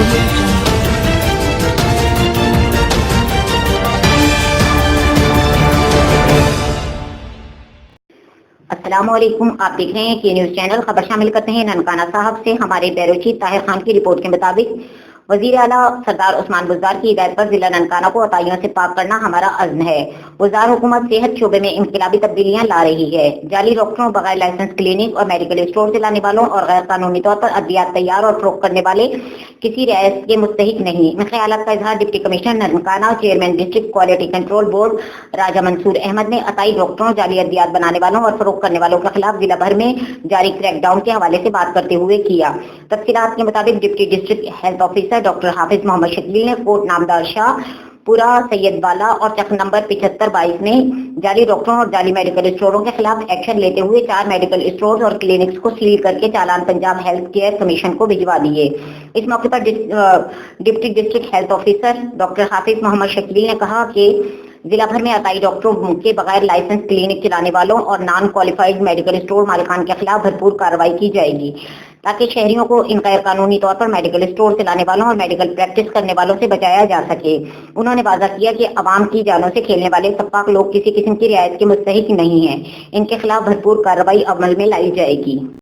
अस्सलाम वालेकुम। आप देख रहे हैं के न्यूज चैनल। खबर शामिल करते हैं ननकाना साहब से। हमारे ब्यूरो चीफ ताहिर खान की रिपोर्ट के मुताबिक वजीर आला सरदार उस्मान बुज़दार की हिदायत पर जिला ननकाना को अताइयों से पाक करना हमारा अज़्म है। बुज़दार हुकूमत सेहत शोबे में इनकलाबी तब्दीलियां ला रही है। जाली डॉक्टरों, बगैर लाइसेंस क्लिनिक और मेडिकल स्टोर चलाने वालों और गैर कानूनी तौर पर अद्वियात तैयार और फरोख्त करने वाले किसी रियायत के मुस्तहिक नहीं। इन ख्यालात का इजहार deputy commissioner Nankana, chairman district quality control board Raja Mansoor Ahmed ने अताई डॉक्टरों, जाली अद्वियात बनाने वालों और फरोख्त करने वालों के खिलाफ जिला भर में जारी क्रैकडाउन के हवाले से बात करते हुए किया। तफसीलात के मुताबिक deputy district health officer doctor Hafiz Mohammad Shakeel ने कोट नामदार शाह, पूरा सैयद वाला और चक नंबर 7522 में जाली डॉक्टरों और जाली मेडिकल स्टोरों के खिलाफ एक्शन लेते हुए 4 मेडिकल स्टोर्स और क्लिनिक्स को सील करके चालान पंजाब हेल्थ केयर कमीशन को भिजवा दिए। इस मौके पर deputy district health officer doctor Hafiz Mohammad Shakeel ने कहा कि जिला भर में अताई डॉक्टरों के बगैर लाइसेंस क्लिनिक चलाने वालों और नॉन क्वालिफाइड मेडिकल स्टोर मालिकान के खिलाफ भरपूर कार्रवाई की जाएगी ताकि शहरियों को इन गैर कानूनी तौर पर मेडिकल स्टोर चलाने वालों और मेडिकल प्रैक्टिस करने वालों से बचाया जा सके। उन्होंने वादा किया कि अवाम की जानों से खेलने वाले सप्पाक लोग किसी किस्म की रियायत के मुस्तहिक नहीं है। इनके खिलाफ भरपूर कार्रवाई अमल में लाई जाएगी।